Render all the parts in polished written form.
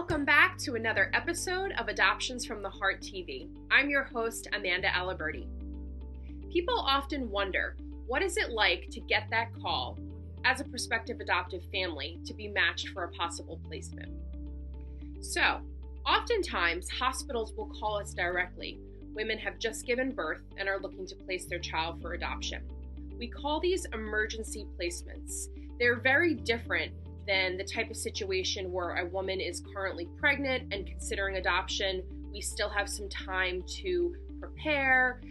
Welcome back to another episode of Adoptions from the Heart TV. I'm your host, Amanda Aliberti. People often wonder, what is it like to get that call as a prospective adoptive family to be matched for a possible placement? So, oftentimes hospitals will call us directly. Women have just given birth and are looking to place their child for adoption. We call these emergency placements. They're very different than the type of situation where a woman is currently pregnant and considering adoption. We still have some time to prepare,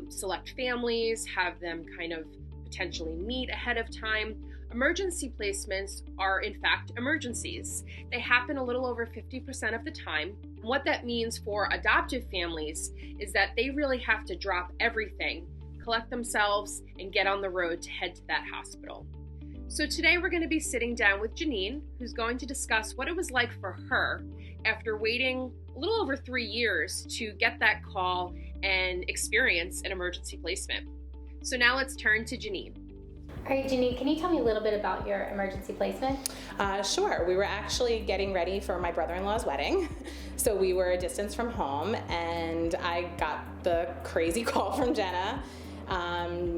select families, have them kind of potentially meet ahead of time. Emergency placements are in fact emergencies. They happen a little over 50% of the time. What that means for adoptive families is that they really have to drop everything, collect themselves, and get on the road to head to that hospital. So today we're going to be sitting down with Janeen, who's going to discuss what it was like for her after waiting a little over 3 years to get that call and experience an emergency placement. So now let's turn to Janeen. All right, Janeen, can you tell me a little bit about your emergency placement? Sure. We were actually getting ready for my brother-in-law's wedding. So we were a distance from home, and I got the crazy call from Jenna.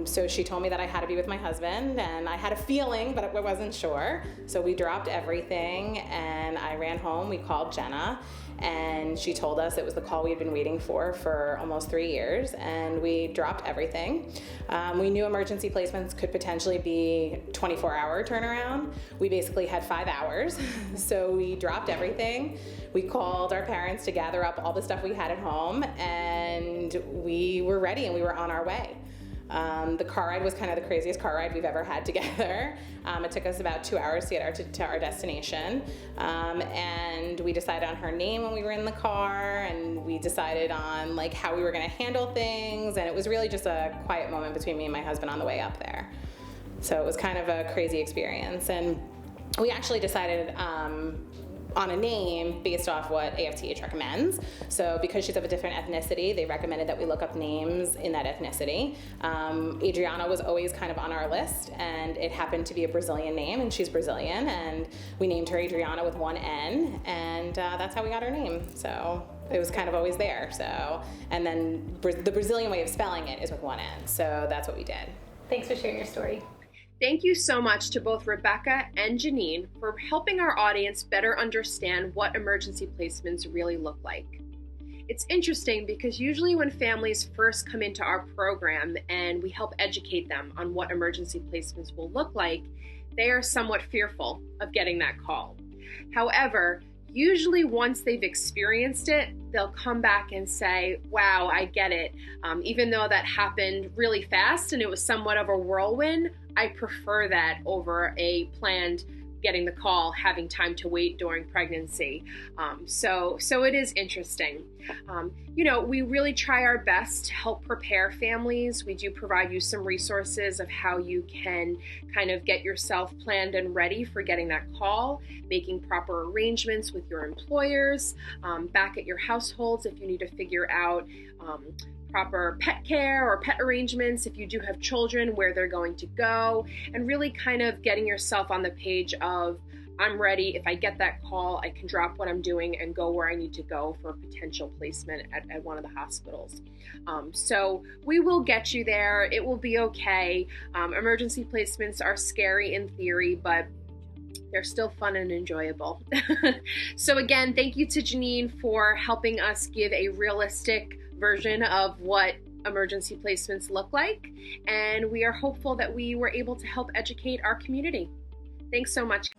So she told me that I had to be with my husband, and I had a feeling, but I wasn't sure. So we dropped everything, and I ran home. We called Jenna, and she told us it was the call we had been waiting for almost 3 years, and we dropped everything. We knew emergency placements could potentially be 24-hour turnaround. We basically had 5 hours, so we dropped everything. We called our parents to gather up all the stuff we had at home, and we were ready, and we were on our way. The car ride was kind of the craziest car ride we've ever had together. It took us about 2 hours to get to our destination. And we decided on her name when we were in the car, and we decided on how we were going to handle things. And it was really just a quiet moment between me and my husband on the way up there. So it was kind of a crazy experience. And we actually decided on a name based off what AFTH recommends. So because she's of a different ethnicity, they recommended that we look up names in that ethnicity. Adriana was always kind of on our list, and it happened to be a Brazilian name, and she's Brazilian, and we named her Adriana with one N, and that's how we got her name. So it was kind of always there. So, and then the Brazilian way of spelling it is with one N. So that's what we did. Thanks for sharing your story. Thank you so much to both Rebecca and Janeen for helping our audience better understand what emergency placements really look like. It's interesting because usually when families first come into our program and we help educate them on what emergency placements will look like, they are somewhat fearful of getting that call. However, usually once they've experienced it, they'll come back and say, wow, I get it. Even though that happened really fast and it was somewhat of a whirlwind, I prefer that over a planned getting the call, having time to wait during pregnancy. So it is interesting. We really try our best to help prepare families. We do provide you some resources of how you can kind of get yourself planned and ready for getting that call, making proper arrangements with your employers, back at your households if you need to figure out proper pet care or pet arrangements if you do have children, where they're going to go, and really kind of getting yourself on the page of, I'm ready. If I get that call, I can drop what I'm doing and go where I need to go for a potential placement at one of the hospitals. So we will get you there. It will be okay. Emergency placements are scary in theory, but they're still fun and enjoyable. So again, thank you to Janeen for helping us give a realistic version of what emergency placements look like. And we are hopeful that we were able to help educate our community. Thanks so much.